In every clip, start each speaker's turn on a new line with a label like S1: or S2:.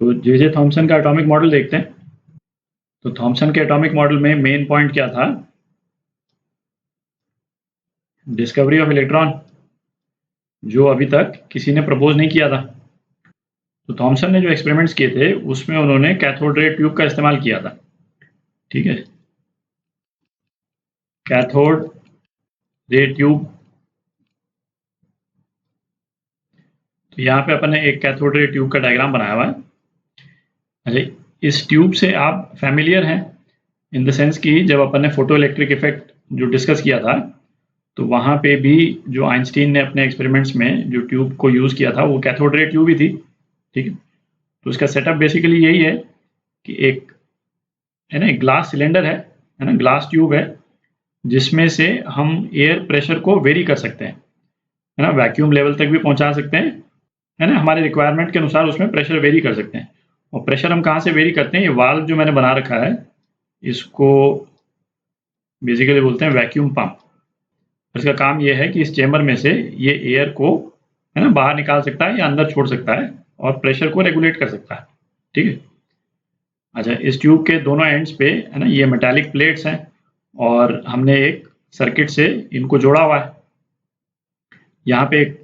S1: तो J Thomson का atomic model देखते हैं। तो थॉमसन के एटॉमिक मॉडल में मेन पॉइंट क्या था? डिस्कवरी ऑफ इलेक्ट्रॉन, जो अभी तक किसी ने प्रपोज नहीं किया था। तो थॉमसन ने जो एक्सपेरिमेंट्स किए थे उसमें उन्होंने कैथोड रे ट्यूब का इस्तेमाल किया था। ठीक है, कैथोड रे ट्यूब। तो यहाँ पे अपन ने एक कैथोड रे ट्यूब का डायग्राम बनाया हुआ है। अच्छा, इस ट्यूब से आप फैमिलियर हैं इन द सेंस कि जब अपन ने फोटो इलेक्ट्रिक इफेक्ट जो डिस्कस किया था, तो वहाँ पे भी जो आइंस्टीन ने अपने एक्सपेरिमेंट्स में जो ट्यूब को यूज़ किया था वो कैथोड रे ट्यूब ही थी। ठीक है, तो इसका सेटअप बेसिकली यही है कि एक है ना, एक ग्लास सिलेंडर है ना, ग्लास ट्यूब है, जिसमें से हम एयर प्रेशर को वेरी कर सकते हैं, है ना, वैक्यूम लेवल तक भी पहुंचा सकते हैं, है ना, हमारे रिक्वायरमेंट के अनुसार उसमें प्रेशर वेरी कर सकते हैं। और प्रेशर हम कहाँ से वेरी करते हैं? ये वाल्व जो मैंने बना रखा है, इसको बेसिकली बोलते हैं वैक्यूम पंप। इसका काम ये है कि इस चेंबर में से ये एयर को, है ना, बाहर निकाल सकता है या अंदर छोड़ सकता है और प्रेशर को रेगुलेट कर सकता है। ठीक है। अच्छा, इस ट्यूब के दोनों एंड्स पे, है ना, ये मेटालिक प्लेट्स हैं और हमने एक सर्किट से इनको जोड़ा हुआ है। यहाँ पे एक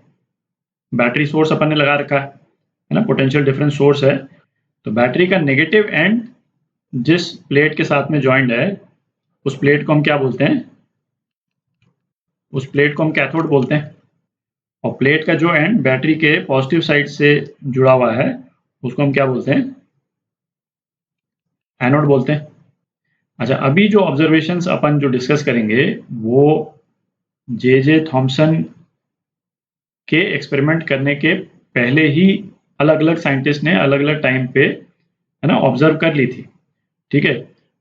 S1: बैटरी सोर्स अपन ने लगा रखा है ना, पोटेंशियल डिफरेंस सोर्स है। तो बैटरी का नेगेटिव एंड जिस प्लेट के साथ में ज्वाइंट है, उस प्लेट को हम क्या बोलते हैं? उस प्लेट को हम कैथोड बोलते हैं। और प्लेट का जो एंड बैटरी के पॉजिटिव साइड से जुड़ा हुआ है, उसको हम क्या बोलते हैं? एनोड बोलते हैं। अच्छा, अभी जो ऑब्जर्वेशंस अपन जो डिस्कस करेंगे वो जे थॉमसन के एक्सपेरिमेंट करने के पहले ही अलग अलग साइंटिस्ट ने अलग अलग टाइम पे, है ना, ऑब्जर्व कर ली थी। ठीक है,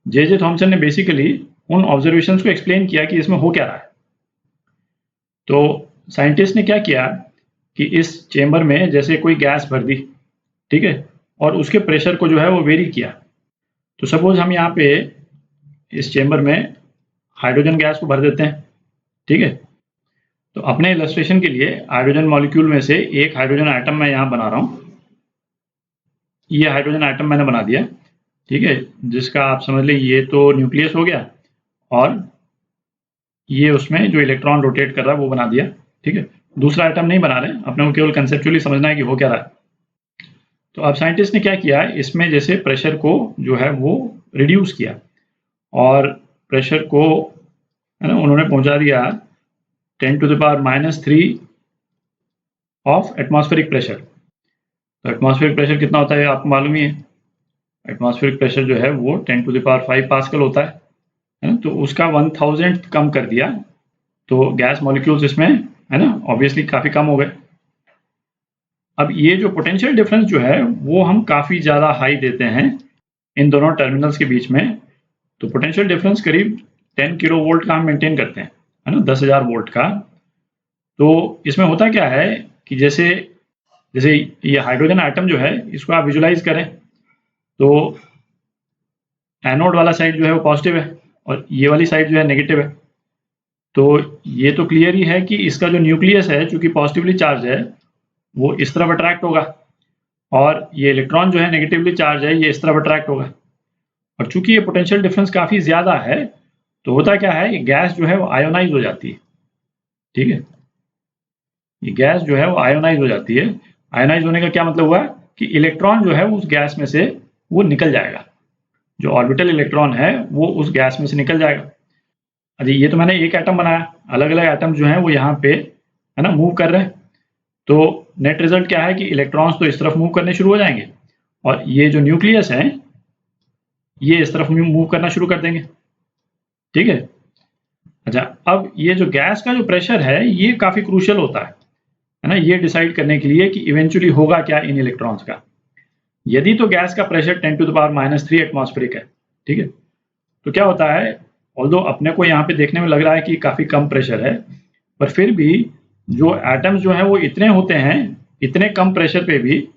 S1: जे थॉमसन ने बेसिकली उन ऑब्जर्वेशंस को एक्सप्लेन किया कि इसमें हो क्या रहा है। तो साइंटिस्ट ने क्या किया कि इस चेंबर में जैसे कोई गैस भर दी, ठीक है, और उसके प्रेशर को जो है वो वेरी किया। तो सपोज हम यहाँ पे इस चेंबर में हाइड्रोजन गैस को भर देते हैं। ठीक है, तो अपने इलस्ट्रेशन के लिए हाइड्रोजन मॉलिक्यूल में से एक हाइड्रोजन आइटम मैं यहाँ बना रहा हूँ। ये हाइड्रोजन आइटम मैंने बना दिया। ठीक है, जिसका आप समझ लें ये तो न्यूक्लियस हो गया और ये उसमें जो इलेक्ट्रॉन रोटेट कर रहा है वो बना दिया। ठीक है, दूसरा आइटम नहीं बना रहे, अपने को केवल कंसेप्चुअली समझना है कि हो क्या रहा है। तो अब साइंटिस्ट ने क्या किया, इसमें जैसे प्रेशर को जो है वो रिड्यूस किया और प्रेशर को, है ना, उन्होंने पहुंचा दिया 10⁻³ ऑफ एटमॉस्फेरिक प्रेशर। तो एटमॉस्फेरिक प्रेशर कितना होता है आपको मालूम ही है। एटमॉस्फेरिक प्रेशर जो है वो 10⁵ पास्कल होता है ना, तो उसका 1000 कम कर दिया। तो गैस मॉलिक्यूल्स इसमें, है ना, ऑब्वियसली काफ़ी कम हो गए। अब ये जो पोटेंशियल डिफरेंस जो है वो हम काफ़ी ज़्यादा हाई देते हैं इन दोनों टर्मिनल्स के बीच में। तो पोटेंशियल डिफरेंस करीब 10 किलो वोल्ट का हम मेंटेन करते हैं, है ना, 10,000 वोल्ट का। तो इसमें होता क्या है कि जैसे जैसे ये हाइड्रोजन आइटम जो है इसको आप विजुलाइज करें, तो एनोड वाला साइड जो है वो पॉजिटिव है और ये वाली साइड जो है नेगेटिव है। तो ये तो क्लियर ही है कि इसका जो न्यूक्लियस है, चूंकि पॉजिटिवली चार्ज है, वो इस तरफ अट्रैक्ट होगा और ये इलेक्ट्रॉन जो है नेगेटिवली चार्ज है, ये इस तरफ अट्रैक्ट होगा। और चूंकि ये पोटेंशियल डिफरेंस काफ़ी ज़्यादा है, तो होता क्या है, ये गैस जो है वो आयोनाइज हो जाती है। ठीक है, ये गैस जो है वो आयोनाइज हो जाती है। आयोनाइज होने का क्या मतलब हुआ कि इलेक्ट्रॉन जो है उस गैस में से वो निकल जाएगा, जो ऑर्बिटल इलेक्ट्रॉन है वो उस गैस में से निकल जाएगा। अरे ये तो मैंने एक एटम बनाया, अलग अलग एटम जो है वो यहाँ पे, है ना, मूव कर रहे हैं। तो नेट रिजल्ट क्या है कि इलेक्ट्रॉन्स तो इस तरफ मूव करने शुरू हो जाएंगे और ये जो न्यूक्लियस है ये इस तरफ मूव करना शुरू कर देंगे। ठीक है। अच्छा, अब ये जो गैस का जो प्रेशर है ये काफ़ी क्रूशियल होता है ना, ये डिसाइड करने के लिए कि इवेंचुअली होगा क्या इन इलेक्ट्रॉन्स का। यदि तो गैस का प्रेशर 10⁻³ एटमॉस्फेरिक है, ठीक है, तो क्या होता है, ऑल्दो अपने को यहाँ पे देखने में लग रहा है कि काफ़ी कम प्रेशर है, पर फिर भी जो एटम्स जो हैं वो इतने होते हैं, इतने कम प्रेशर पे भी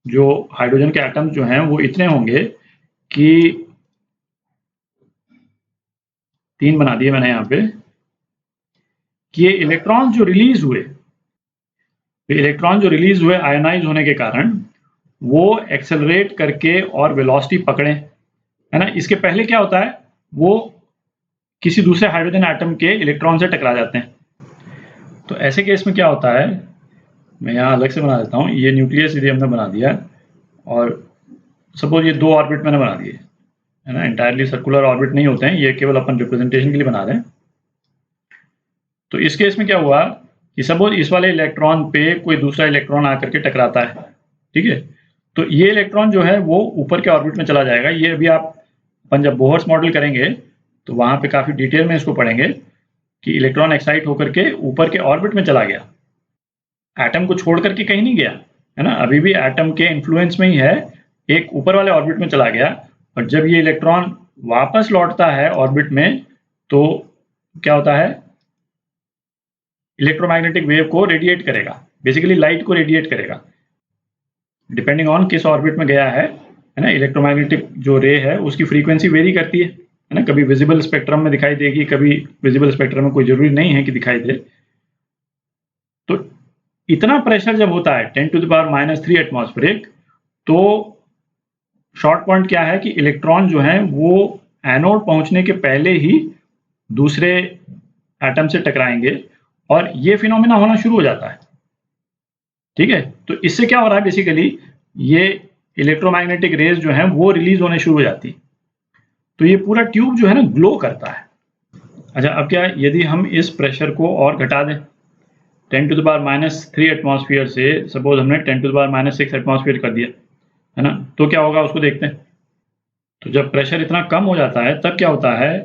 S1: जो हाइड्रोजन के एटम्स जो हैं वो इतने होंगे कि 3 बना दिए मैंने यहाँ पे, कि ये इलेक्ट्रॉन जो रिलीज हुए आयोनाइज होने के कारण, वो एक्सेलरेट करके और वेलोसिटी पकड़ें, है ना। इसके पहले क्या होता है, वो किसी दूसरे हाइड्रोजन एटम के इलेक्ट्रॉन से टकरा जाते हैं। तो ऐसे केस में क्या होता है, मैं यहाँ अलग से बना देता हूँ। ये न्यूक्लियस यदि हमने बना दिया और सपोज ये 2 ऑर्बिट मैंने बना दिए, है ना, एंटायरली सर्कुलर ऑर्बिट नहीं होते हैं, ये केवल अपन रिप्रेजेंटेशन के लिए बना रहे हैं। तो इस केस में क्या हुआ कि सपोज इस वाले इलेक्ट्रॉन पे कोई दूसरा इलेक्ट्रॉन आकर के टकराता है, ठीक है। तो ये इलेक्ट्रॉन जो है वो ऊपर के ऑर्बिट में चला जाएगा। ये अभी आप अपन जब बोहर्स मॉडल करेंगे तो वहां पे काफी डिटेल में इसको पढ़ेंगे कि इलेक्ट्रॉन एक्साइट होकर के ऊपर के ऑर्बिट में चला गया, एटम को छोड़ करके कहीं नहीं गया, है ना, अभी भी एटम के इन्फ्लुएंस में ही है, एक ऊपर वाले ऑर्बिट में चला गया। और जब ये इलेक्ट्रॉन वापस लौटता है ऑर्बिट में तो क्या होता है, इलेक्ट्रोमैग्नेटिक वेव को रेडिएट करेगा, बेसिकली लाइट को रेडिएट करेगा, डिपेंडिंग ऑन किस ऑर्बिट में गया है ना। इलेक्ट्रोमैग्नेटिक जो रे है उसकी फ्रीक्वेंसी वेरी करती है ना, कभी विजिबल स्पेक्ट्रम में दिखाई देगी, कभी विजिबल स्पेक्ट्रम में कोई जरूरी नहीं है कि दिखाई दे। तो इतना प्रेशर जब होता है 10⁻³ एटमॉस्फेरिक, तो शॉर्ट पॉइंट क्या है कि इलेक्ट्रॉन जो है वो एनोड पहुंचने के पहले ही दूसरे एटम से टकराएंगे और ये फिनोमेना होना शुरू हो जाता है, ठीक है। तो इससे क्या हो रहा है, बेसिकली ये इलेक्ट्रोमैग्नेटिक रेज जो है वो रिलीज होने शुरू हो जाती है। तो ये पूरा ट्यूब जो है ना ग्लो करता है। अच्छा, अब क्या यदि हम इस प्रेशर को और घटा दें 10⁻³ एटमॉस्फेयर से, सपोज हमने 10⁻6 एटमॉस्फेयर कर दिया, है ना, तो क्या होगा उसको देखते हैं। तो जब प्रेशर इतना कम हो जाता है तब क्या होता है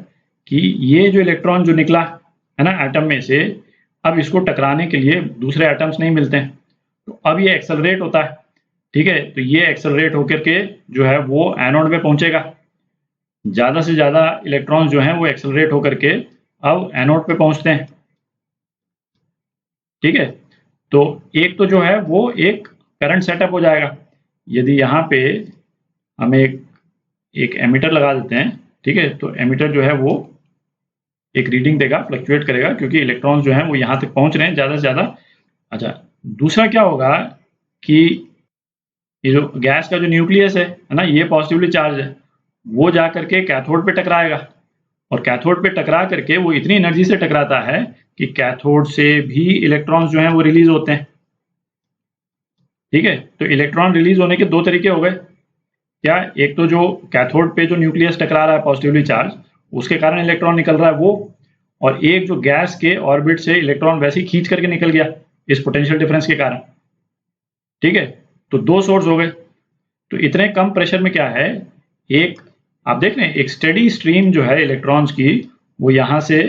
S1: कि ये जो इलेक्ट्रॉन जो निकला है ना एटम में से, अब इसको टकराने के लिए दूसरे एटम्स नहीं मिलते हैं, तो अब ये एक्सेलरेट होता है, ठीक है। तो ये एक्सेलरेट होकर के जो है वो एनोड में पहुंचेगा, ज्यादा से ज्यादा इलेक्ट्रॉन्स जो हैं वो एक्सेलरेट होकर के अब एनोड पे पहुंचते हैं, ठीक है। तो एक तो जो है वो एक करंट सेटअप हो जाएगा। यदि यहाँ पे हम एक एमीटर लगा देते हैं, ठीक है, तो एमीटर जो है वो एक रीडिंग देगा, फ्लक्चुएट करेगा, क्योंकि इलेक्ट्रॉन्स जो हैं वो यहाँ तक पहुंच रहे हैं ज़्यादा से ज़्यादा। अच्छा, दूसरा क्या होगा कि ये जो गैस का जो न्यूक्लियस है ना, ये पॉजिटिवली चार्ज है, वो जा करके कैथोड पे टकराएगा और कैथोड पे टकरा करके वो इतनी एनर्जी से टकराता है कि कैथोड से भी इलेक्ट्रॉन्स जो हैं वो रिलीज होते हैं, ठीक है। तो इलेक्ट्रॉन रिलीज होने के 2 तरीके हो गए। क्या, एक तो जो कैथोड पे जो न्यूक्लियस टकरा रहा है पॉजिटिवली चार्ज, उसके कारण इलेक्ट्रॉन निकल रहा है वो, और एक जो गैस के ऑर्बिट से इलेक्ट्रॉन वैसे ही खींच करके निकल गया इस पोटेंशियल डिफरेंस के कारण, ठीक है। तो 2 सोर्स हो गए। तो इतने कम प्रेशर में क्या है, एक आप देख रहे हैं एक स्टेडी स्ट्रीम जो है इलेक्ट्रॉन्स की, वो यहाँ से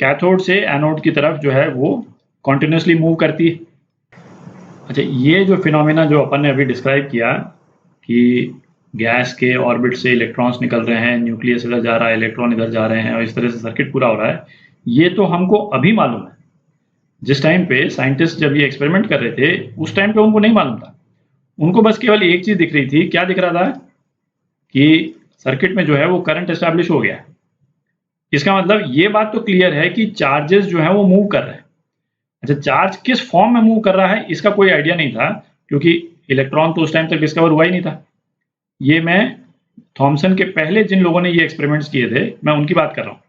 S1: कैथोड से एनोड की तरफ जो है वो कॉन्टिन्यूसली मूव करती है। अच्छा, ये जो फिनोमेना जो अपन ने अभी डिस्क्राइब किया कि गैस के ऑर्बिट से इलेक्ट्रॉन्स निकल रहे हैं, न्यूक्लियस इधर जा रहा है, इलेक्ट्रॉन इधर जा रहे हैं और इस तरह से सर्किट पूरा हो रहा है, ये तो हमको अभी मालूम है। जिस टाइम पे साइंटिस्ट जब ये एक्सपेरिमेंट कर रहे थे उस टाइम पे उनको नहीं मालूम था। उनको बस केवल एक चीज दिख रही थी। क्या दिख रहा था कि सर्किट में जो है वो करंट एस्टैब्लिश हो गया है। इसका मतलब ये बात तो क्लियर है कि चार्जेस जो है वो मूव कर रहे हैं। अच्छा, चार्ज किस फॉर्म में मूव कर रहा है इसका कोई आइडिया नहीं था, क्योंकि इलेक्ट्रॉन तो उस टाइम तक डिस्कवर हुआ ही नहीं था। ये मैं थॉमसन के पहले जिन लोगों ने ये एक्सपेरिमेंट्स किए थे मैं उनकी बात कर रहा हूँ।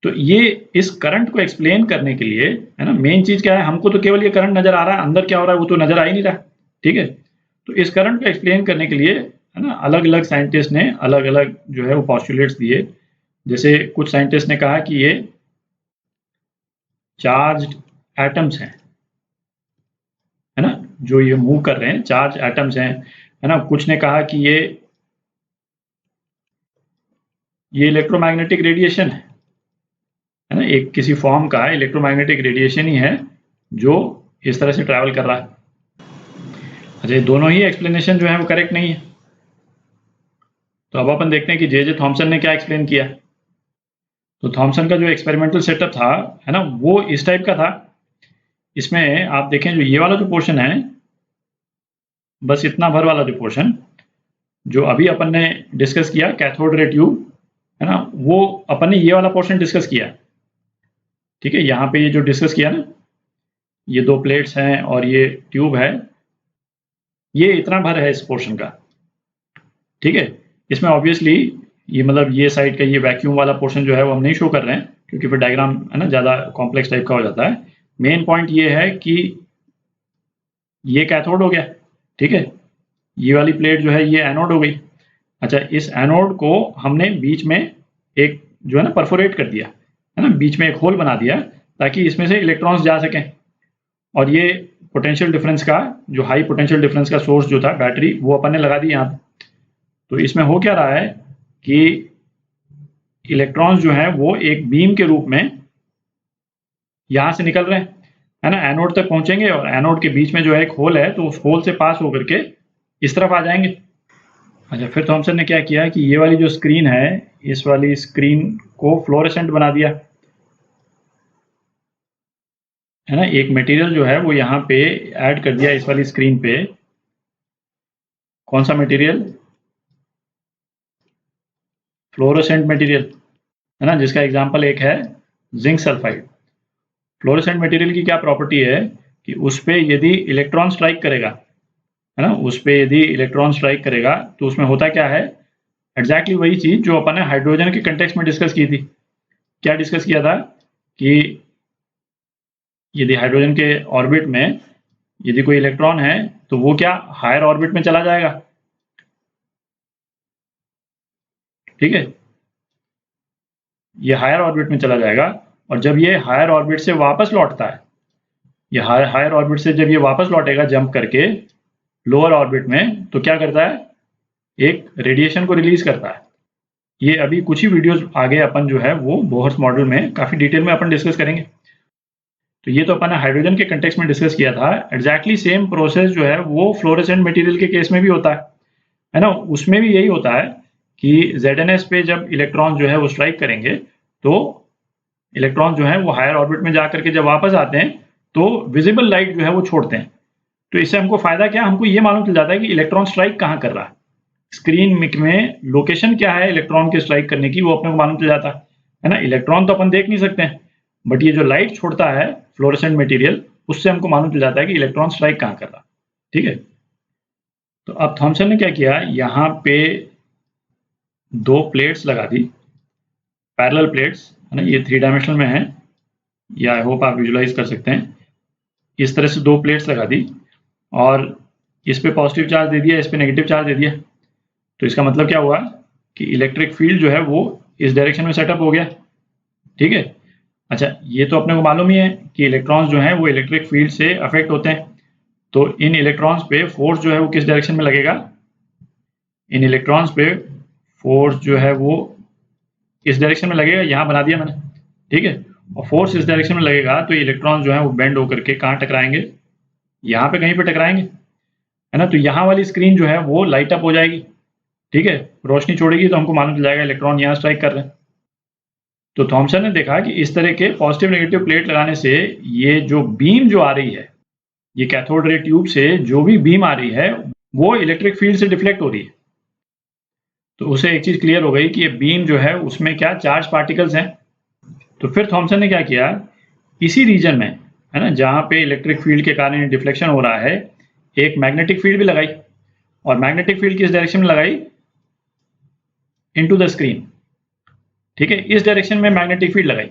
S1: तो ये इस करंट को एक्सप्लेन करने के लिए, है ना, मेन चीज क्या है, हमको तो केवल ये करंट नजर आ रहा है, अंदर क्या हो रहा है वो तो नजर आ ही नहीं रहा, ठीक है। तो इस करंट को एक्सप्लेन करने के लिए, है ना, अलग अलग साइंटिस्ट ने अलग अलग जो है वो पॉस्टुलेट्स दिए। जैसे कुछ साइंटिस्ट ने कहा कि ये चार्ज्ड एटम्स हैं, है ना, जो ये मूव कर रहे हैं चार्ज एटम्स हैं, है ना। कुछ ने कहा कि ये इलेक्ट्रोमैग्नेटिक रेडिएशन है ना, एक किसी फॉर्म का इलेक्ट्रोमैग्नेटिक रेडिएशन ही है जो इस तरह से ट्रैवल कर रहा है। अच्छा, ये दोनों ही एक्सप्लेनेशन जो है वो करेक्ट नहीं है। तो अब अपन देखते हैं कि जे थॉमसन ने क्या एक्सप्लेन किया। तो थॉमसन का जो एक्सपेरिमेंटल सेटअप था, है ना, वो इस टाइप का था। इसमें आप देखें जो ये वाला जो पोर्शन है, बस इतना भर वाला जो पोर्शन जो अभी अपन ने डिस्कस किया कैथोड रे ट्यूब, है ना, वो अपन ने ये वाला पोर्शन डिस्कस किया, ठीक है। यहाँ पे ये जो डिस्कस किया ना, ये 2 प्लेट्स हैं और ये ट्यूब है, ये इतना भर है इस पोर्शन का, ठीक है। इसमें ऑब्वियसली ये मतलब ये साइड का ये वैक्यूम वाला पोर्शन जो है वो हम नहीं शो कर रहे हैं, क्योंकि फिर डायग्राम है ना ज़्यादा कॉम्प्लेक्स टाइप का हो जाता है। मेन पॉइंट ये है कि ये कैथोड हो गया, ठीक है, ये वाली प्लेट जो है ये एनोड हो गई। अच्छा, इस एनोड को हमने बीच में एक जो है ना परफोरेट कर दिया, है ना, बीच में एक होल बना दिया ताकि इसमें से इलेक्ट्रॉन्स जा सकें। और ये पोटेंशियल डिफरेंस का जो हाई पोटेंशियल डिफरेंस का सोर्स जो था बैटरी, वो अपन ने लगा दी यहाँ पे। तो इसमें हो क्या रहा है कि इलेक्ट्रॉन्स जो है वो एक बीम के रूप में यहाँ से निकल रहे हैं, है ना, एनोड तक पहुंचेंगे और एनोड के बीच में जो है एक होल है, तो उस होल से पास होकर के इस तरफ आ जाएंगे। अच्छा, फिर थॉमसन ने क्या किया कि ये वाली जो स्क्रीन है, इस वाली स्क्रीन को फ्लोरेसेंट बना दिया, है ना। एक मटेरियल जो है वो यहाँ पे ऐड कर दिया इस वाली स्क्रीन पे। कौन सा मटेरियल? फ्लोरोसेंट मटेरियल, है ना, जिसका एग्जांपल एक है जिंक सल्फाइड। फ्लोरोसेंट मटेरियल की क्या प्रॉपर्टी है कि उस पे यदि इलेक्ट्रॉन स्ट्राइक करेगा, है ना, उस पे यदि इलेक्ट्रॉन स्ट्राइक करेगा तो उसमें होता क्या है, एग्जैक्टली वही चीज जो अपन ने हाइड्रोजन के कंटेक्स्ट में डिस्कस की थी। क्या डिस्कस किया था कि यदि हाइड्रोजन के ऑर्बिट में यदि कोई इलेक्ट्रॉन है तो वो क्या हायर ऑर्बिट में चला जाएगा, ठीक है, ये हायर ऑर्बिट में चला जाएगा। और जब ये हायर ऑर्बिट से वापस लौटता है, ये हायर ऑर्बिट से जब ये वापस लौटेगा जंप करके लोअर ऑर्बिट में, तो क्या करता है, एक रेडिएशन को रिलीज करता है। ये अभी कुछ ही वीडियोस आगे अपन जो है वो बोहर्स मॉडल में काफी डिटेल में अपन डिस्कस करेंगे। तो ये तो अपन ने हाइड्रोजन के कंटेक्स्ट में डिस्कस किया था। एग्जैक्टली सेम प्रोसेस जो है वो फ्लोरेसेंट मटेरियल के केस में भी होता है ना। उसमें भी यही होता है कि ZnS पे जब इलेक्ट्रॉन जो है वो स्ट्राइक करेंगे तो इलेक्ट्रॉन जो है वो हायर ऑर्बिट में जाकर के जब वापस आते हैं तो विजिबल लाइट जो है वो छोड़ते हैं। तो इससे हमको फायदा क्या, हमको ये मालूम चल जाता है कि इलेक्ट्रॉन स्ट्राइक कहाँ कर रहा है, स्क्रीन में लोकेशन क्या है इलेक्ट्रॉन के स्ट्राइक करने की, वो अपने को मालूम चल जाता है ना। इलेक्ट्रॉन तो अपन देख नहीं सकते हैं, बट ये जो लाइट छोड़ता है फ्लोरेसेंट मटेरियल, उससे हमको मालूम चल जाता है कि इलेक्ट्रॉन स्ट्राइक कहाँ कर रहा है, ठीक है। तो अब थॉमसन ने क्या किया, यहाँ पे दो प्लेट्स लगा दी, पैरेलल प्लेट्स, है ना, ये 3 डायमेंशनल में है, या आई होप आप विजुलाइज कर सकते हैं। इस तरह से दो प्लेट्स लगा दी और इस पे पॉजिटिव चार्ज दे दिया, इस पे नेगेटिव चार्ज दे दिया। तो इसका मतलब क्या हुआ कि इलेक्ट्रिक फील्ड जो है वो इस डायरेक्शन में सेटअप हो गया, ठीक है। अच्छा, ये तो अपने को मालूम ही है कि इलेक्ट्रॉन्स जो हैं वो इलेक्ट्रिक फील्ड से अफेक्ट होते हैं। तो इन इलेक्ट्रॉन्स पे फोर्स जो है वो किस डायरेक्शन में लगेगा, इन इलेक्ट्रॉन्स पे फोर्स जो है वो इस डायरेक्शन में लगेगा, यहाँ बना दिया मैंने, ठीक है। और फोर्स इस डायरेक्शन में लगेगा तो ये इलेक्ट्रॉन जो है वो बेंड होकर के कहाँ टकराएंगे, यहाँ पे कहीं पे टकराएंगे, है ना। तो यहाँ वाली स्क्रीन जो है वो लाइट अप हो जाएगी, ठीक है, रोशनी छोड़ेगी तो हमको मालूम चल जाएगा इलेक्ट्रॉन यहाँ स्ट्राइक कर रहे हैं। तो थॉमसन ने देखा कि इस तरह के पॉजिटिव नेगेटिव प्लेट लगाने से ये जो बीम जो आ रही है, ये कैथोड रे ट्यूब से जो भी बीम आ रही है वो इलेक्ट्रिक फील्ड से डिफ्लेक्ट हो रही है। तो उसे एक चीज क्लियर हो गई कि ये बीम जो है उसमें क्या चार्ज पार्टिकल्स हैं। तो फिर थॉमसन ने क्या किया, इसी रीजन में, है ना, जहां पे इलेक्ट्रिक फील्ड के कारण डिफ्लेक्शन हो रहा है, एक मैग्नेटिक फील्ड भी लगाई। और मैग्नेटिक फील्ड किस डायरेक्शन में लगाई, इनटू द स्क्रीन, ठीक है, इस डायरेक्शन में मैग्नेटिक फील्ड लगाई।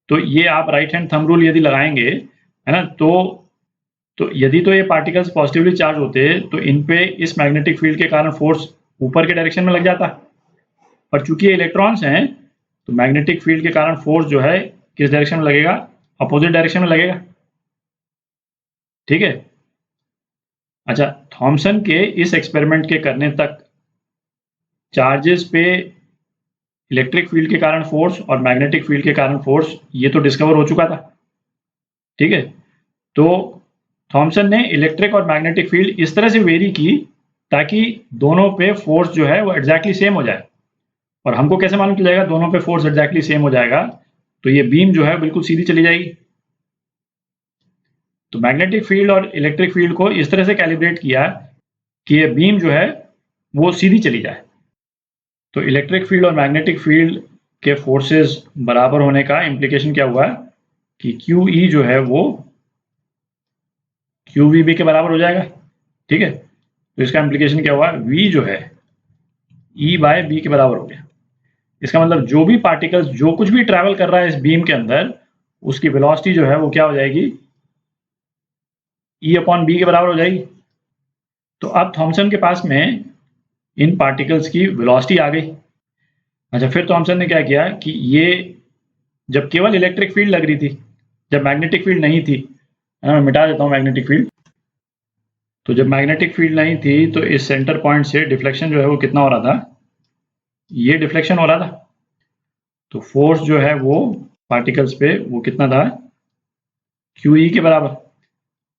S1: तो ये आप राइट हैंड थंब रूल यदि लगाएंगे, है ना, तो यदि तो ये पार्टिकल्स पॉजिटिवली चार्ज होते तो इन पे इस मैग्नेटिक फील्ड के कारण फोर्स ऊपर के डायरेक्शन में लग जाता। और चूंकि ये इलेक्ट्रॉन्स हैं तो मैग्नेटिक फील्ड के कारण फोर्स जो है किस डायरेक्शन में लगेगा, अपोजिट डायरेक्शन में लगेगा, ठीक है। अच्छा, थॉमसन के इस एक्सपेरिमेंट के करने तक चार्जेस पे इलेक्ट्रिक फील्ड के कारण फोर्स और मैग्नेटिक फील्ड के कारण फोर्स ये तो डिस्कवर हो चुका था, ठीक है। तो थॉमसन ने इलेक्ट्रिक और मैग्नेटिक फील्ड इस तरह से वेरी की ताकि दोनों पे फोर्स जो है वो एग्जैक्टली सेम हो जाए। और हमको कैसे मालूम चल जाएगा दोनों पे फोर्स एग्जैक्टली सेम हो जाएगा, तो ये बीम जो है बिल्कुल सीधी चली जाएगी। तो मैग्नेटिक फील्ड और इलेक्ट्रिक फील्ड को इस तरह से कैलिब्रेट किया कि ये बीम जो है वो सीधी चली जाए। तो इलेक्ट्रिक फील्ड और मैग्नेटिक फील्ड के फोर्सेस बराबर होने का इम्प्लीकेशन क्या हुआ कि QE जो है वो QVB के बराबर हो जाएगा, ठीक है। तो इसका इम्प्लीकेशन क्या हुआ, v जो है E/b के बराबर हो गया। इसका मतलब जो भी पार्टिकल्स जो कुछ भी ट्रैवल कर रहा है इस बीम के अंदर, उसकी वेलोसिटी जो है वो क्या हो जाएगी, E/b के बराबर हो जाएगी। तो अब थॉमसन के पास में इन पार्टिकल्स की वेलोसिटी आ गई। अच्छा, फिर थॉमसन ने क्या किया कि ये जब केवल इलेक्ट्रिक फील्ड लग रही थी, जब मैग्नेटिक फील्ड नहीं थी, मैं मिटा देता हूँ मैग्नेटिक फील्ड। तो जब मैग्नेटिक फील्ड नहीं थी तो इस सेंटर पॉइंट से डिफ्लेक्शन जो है वो कितना हो रहा था, ये डिफ्लेक्शन हो रहा था। तो फोर्स जो है वो पार्टिकल्स पे वो कितना था, QE के बराबर।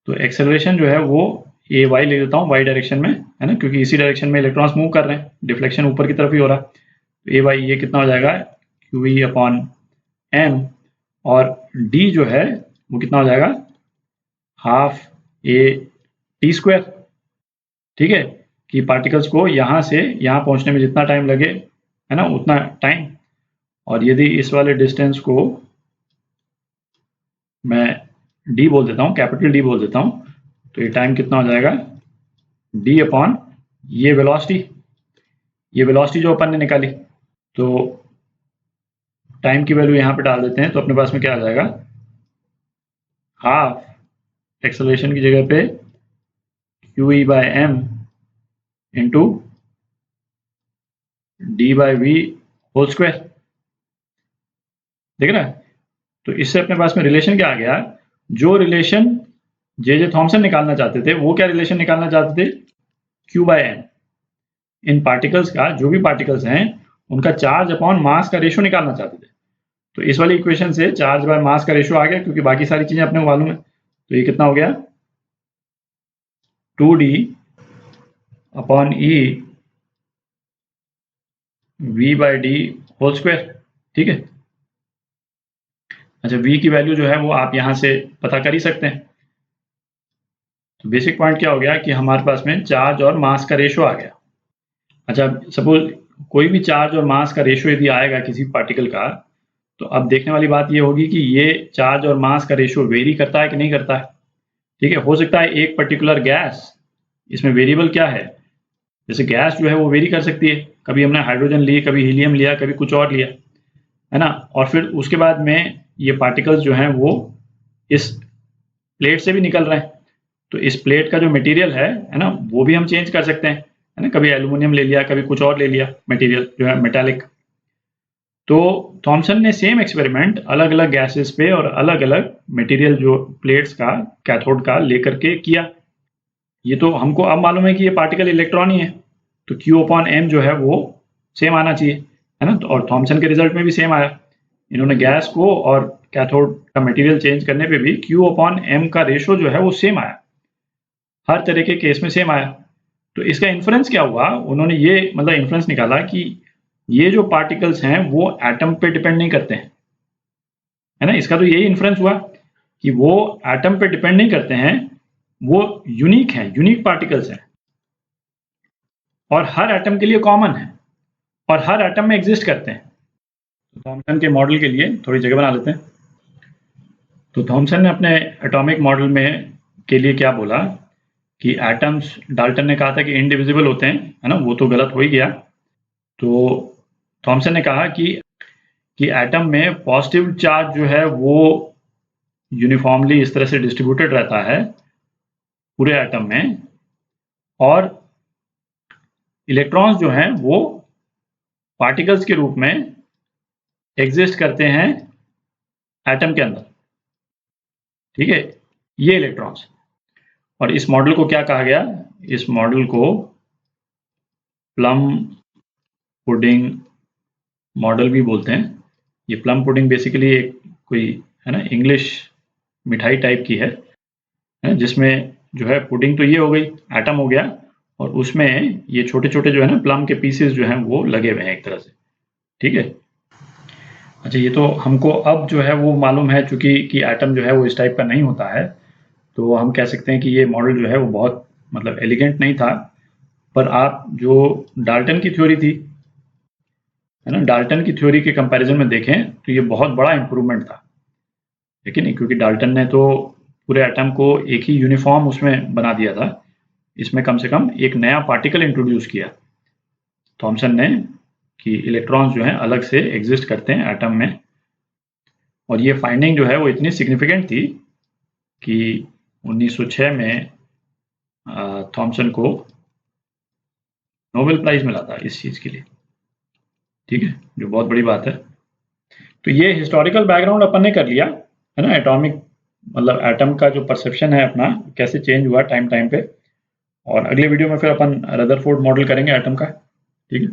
S1: तो एक्सेलरेशन जो है वो AY ले लेता हूँ, y डायरेक्शन में, है ना, क्योंकि इसी डायरेक्शन में इलेक्ट्रॉन्स मूव कर रहे हैं, डिफ्लेक्शन ऊपर की तरफ ही हो रहा है। तो AY ये कितना हो जाएगा, QE/m, और D जो है वो कितना हो जाएगा, हाफ AT²। ठीक है, कि पार्टिकल्स को यहाँ से यहाँ पहुँचने में जितना टाइम लगे, है ना, उतना टाइम। और यदि इस वाले डिस्टेंस को मैं D बोल देता हूँ, कैपिटल D बोल देता हूँ, तो ये टाइम कितना हो जाएगा, D अपॉन ये वेलोसिटी जो अपन ने निकाली। तो टाइम की वैल्यू यहाँ पे डाल देते हैं, तो अपने पास में क्या आ जाएगा, हाफ एक्सेलरेशन की जगह पे QE/m into D/v whole square. देख रहा है, तो इससे अपने पास में रिलेशन क्या आ गया, जो रिलेशन जे थॉमसन निकालना चाहते थे, वो क्या रिलेशन निकालना चाहते थे, Q/n। इन पार्टिकल्स का, जो भी पार्टिकल्स हैं, उनका चार्ज अपॉन मास का रेशो निकालना चाहते थे। तो इस वाली इक्वेशन से चार्ज बाय मास का रेशो आ गया, क्योंकि बाकी सारी चीजें अपने को मालूम है। तो ये कितना हो गया, 2D/E V/d होल स्क्वायर। ठीक है। अच्छा, V की वैल्यू जो है वो आप यहां से पता कर ही सकते हैं। तो बेसिक पॉइंट क्या हो गया कि हमारे पास में चार्ज और मास का रेशो आ गया। अच्छा, सपोज कोई भी चार्ज और मास का रेशो यदि आएगा किसी पार्टिकल का, तो अब देखने वाली बात ये होगी कि ये चार्ज और मास का रेशो वेरी करता है कि नहीं करता है। ठीक है, हो सकता है एक पर्टिकुलर गैस, इसमें वेरिएबल क्या है, जैसे गैस जो है वो वेरी कर सकती है, कभी हमने हाइड्रोजन लिए, कभी हीलियम लिया, कभी कुछ और लिया, है ना। और फिर उसके बाद में ये पार्टिकल्स जो हैं वो इस प्लेट से भी निकल रहे हैं, तो इस प्लेट का जो मटेरियल है ना, वो भी हम चेंज कर सकते हैं, है ना। कभी एल्यूमिनियम ले लिया, कभी कुछ और ले लिया मटेरियल जो है मेटालिक। तो थॉमसन ने सेम एक्सपेरिमेंट अलग अलग गैसेस पे और अलग अलग मटेरियल जो प्लेट्स का, कैथोड का लेकर के किया। ये तो हमको अब मालूम है कि ये पार्टिकल इलेक्ट्रॉन ही है, तो Q/m जो है वो सेम आना चाहिए, है ना। तो और थॉमसन के रिजल्ट में भी सेम आया। इन्होंने गैस को और कैथोड का मटेरियल चेंज करने पे भी Q/m का रेशो जो है वो सेम आया, हर तरह के केस में सेम आया। तो इसका इन्फ्रेंस क्या हुआ, उन्होंने ये मतलब इन्फ्रेंस निकाला कि ये जो पार्टिकल्स हैं वो एटम पे डिपेंड नहीं करते हैं, है ना। इसका तो यही इन्फ्रेंस हुआ कि वो एटम पे डिपेंड नहीं करते हैं, वो यूनिक हैं, यूनिक पार्टिकल्स हैं, और हर एटम के लिए कॉमन है, और हर एटम में एग्जिस्ट करते हैं। तो थॉमसन के मॉडल के लिए थोड़ी जगह बना लेते हैं। तो थॉमसन ने अपने एटॉमिक मॉडल में के लिए क्या बोला कि एटम्स, डाल्टन ने कहा था कि इंडिविजिबल होते हैं, है ना, वो तो गलत हो ही गया। तो थॉमसन ने कहा कि एटम में पॉजिटिव चार्ज जो है वो यूनिफॉर्मली इस तरह से डिस्ट्रीब्यूटेड रहता है पूरे एटम में, और इलेक्ट्रॉन्स जो हैं वो पार्टिकल्स के रूप में एग्जिस्ट करते हैं एटम के अंदर। ठीक है, ये इलेक्ट्रॉन्स। और इस मॉडल को क्या कहा गया, इस मॉडल को प्लम पुडिंग मॉडल भी बोलते हैं। ये प्लम पुडिंग बेसिकली एक कोई, है ना, इंग्लिश मिठाई टाइप की है, जिसमें जो है पुडिंग तो ये हो गई, एटम हो गया, और उसमें ये छोटे छोटे जो है ना प्लम के पीसेस जो हैं वो लगे हुए हैं एक तरह से। ठीक है। अच्छा, ये तो हमको अब जो है वो मालूम है, चूंकि कि एटम जो है वो इस टाइप का नहीं होता है, तो हम कह सकते हैं कि ये मॉडल जो है वो बहुत मतलब एलिगेंट नहीं था। पर आप जो डाल्टन की थ्योरी थी, है ना, डाल्टन की थ्योरी के कंपैरिजन में देखें तो ये बहुत बड़ा इंप्रूवमेंट था, लेकिन क्योंकि डाल्टन ने तो पूरे एटम को एक ही यूनिफॉर्म उसमें बना दिया था, इसमें कम से कम एक नया पार्टिकल इंट्रोड्यूस किया थॉमसन ने कि इलेक्ट्रॉन्स जो हैं अलग से एग्जिस्ट करते हैं एटम में। और ये फाइंडिंग जो है वो इतनी सिग्निफिकेंट थी कि 1906 में थॉमसन को नोबेल प्राइज मिला था इस चीज़ के लिए, ठीक है, जो बहुत बड़ी बात है। तो ये हिस्टोरिकल बैकग्राउंड अपन ने कर लिया है ना, एटॉमिक मतलब एटम का जो परसेप्शन है अपना कैसे चेंज हुआ टाइम टाइम पे। और अगले वीडियो में फिर अपन रदरफोर्ड मॉडल करेंगे एटम का, ठीक है।